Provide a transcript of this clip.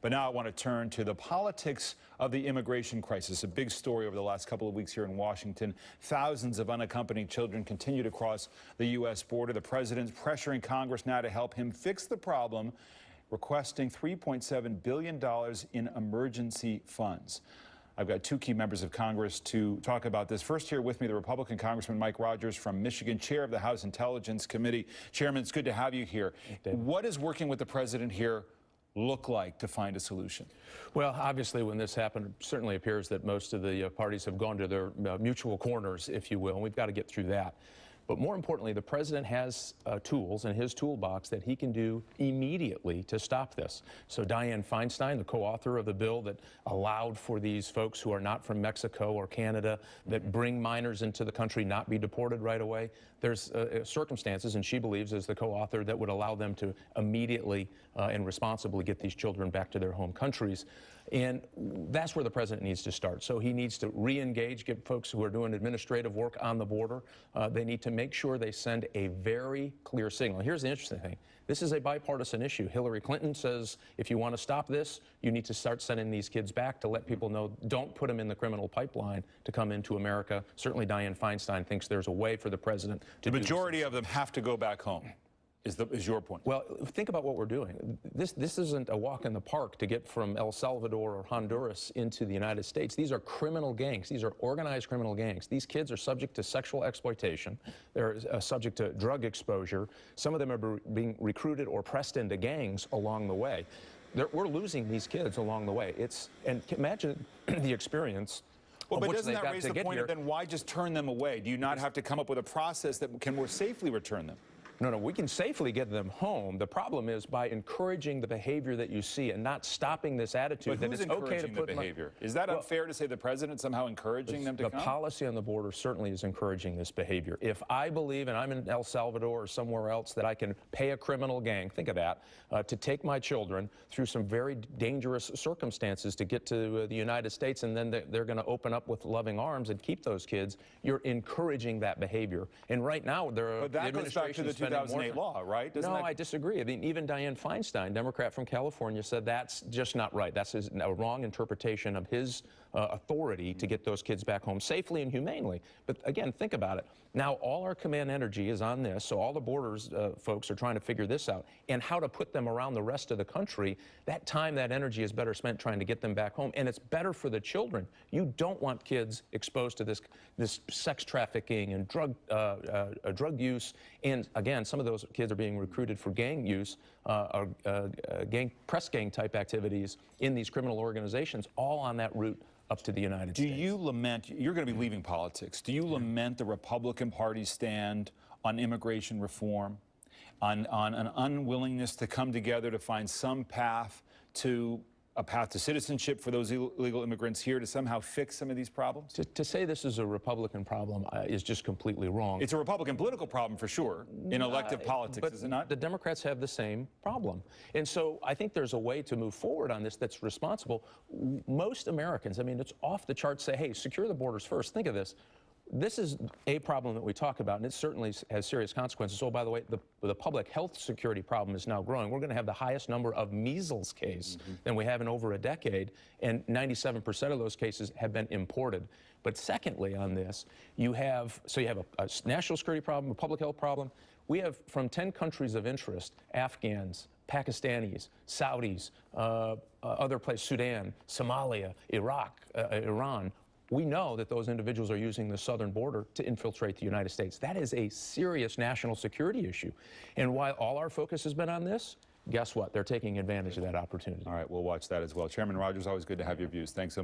But now I want to turn to the politics of the immigration crisis, a big story over the last couple of weeks here in Washington. Thousands of unaccompanied children continue to cross the U.S. border. The president's pressuring Congress now to help him fix the problem, requesting $3.7 billion in emergency funds. I've got two key members of Congress to talk about this. First, here with me, the Republican Congressman Mike Rogers from Michigan, chair of the House Intelligence Committee. Chairman, it's good to have you here. What does working with the president here look like to find a solution? Well, obviously, when this happened, it certainly appears that most of the parties have gone to their mutual corners, if you will, and we've got to get through that. But more importantly, the president has tools in his toolbox that he can do immediately to stop this. So Dianne Feinstein, the co-author of the bill that allowed for these folks who are not from Mexico or Canada that bring minors into the country not be deported right away, there's circumstances, and she believes as the co-author, that would allow them to immediately and responsibly get these children back to their home countries. And that's where the president needs to start. So he needs to re-engage, get folks who are doing administrative work on the border. They need to make sure they send a very clear signal. Here's the interesting thing. This is a bipartisan issue. Hillary Clinton says if you want to stop this, you need to start sending these kids back to let people know, don't put them in the criminal pipeline to come into America. Certainly Dianne Feinstein thinks there's a way for the president to do this. The majority of them have to go back home. Is your point? Well, think about what we're doing. This isn't a walk in the park to get from El Salvador or Honduras into the United States. These are criminal gangs. These are organized criminal gangs. These kids are subject to sexual exploitation. They're subject to drug exposure. Some of them are being recruited or pressed into gangs along the way. We're losing these kids along the way. And imagine the experience. Well, but doesn't that raise the point of then why just turn them away? Do you not have to come up with a process that can more safely return them? No, we can safely get them home. The problem is by encouraging the behavior that you see and not stopping this attitude that it's okay to put the behavior. Is that unfair to say the president somehow encouraging them to come? The policy on the border certainly is encouraging this behavior. If I believe, and I'm in El Salvador or somewhere else, that I can pay a criminal gang, think of that, to take my children through some very dangerous circumstances to get to the United States, and then they're going to open up with loving arms and keep those kids, you're encouraging that behavior. And right now, but that goes back to the 2008 law, right? No, I disagree. I mean, even Dianne Feinstein, Democrat from California, said that's just not right. That's a wrong interpretation of his authority to get those kids back home safely and humanely. But again, think about it. Now, all our command energy is on this, so all the borders folks are trying to figure this out, and how to put them around the rest of the country. That time, that energy is better spent trying to get them back home, and it's better for the children. You don't want kids exposed to this sex trafficking and drug use, and again, some of those kids are being recruited for gang use, press gang type activities in these criminal organizations, all on that route up to the United States. Do you lament, you're going to be leaving politics, do you lament the Republican Party's stand on immigration reform, on an unwillingness to come together to find some path to citizenship for those illegal immigrants here to somehow fix some of these problems? To say this is a Republican problem is just completely wrong. It's a Republican political problem for sure in elective politics, but is it not? The Democrats have the same problem. And so I think there's a way to move forward on this that's responsible. Most Americans, I mean, it's off the charts, say, hey, secure the borders first. Think of this. This is a problem that we talk about, and it certainly has serious consequences. Oh, by the way, the public health security problem is now growing. We're going to have the highest number of measles cases than we have in over a decade, and 97% of those cases have been imported. But secondly on this, you have a national security problem, a public health problem. We have, from 10 countries of interest, Afghans, Pakistanis, Saudis, other places, Sudan, Somalia, Iraq, Iran. We know that those individuals are using the southern border to infiltrate the United States. That is a serious national security issue. And while all our focus has been on this, guess what? They're taking advantage of that opportunity. All right, we'll watch that as well. Chairman Rogers, always good to have your views. Thanks so much.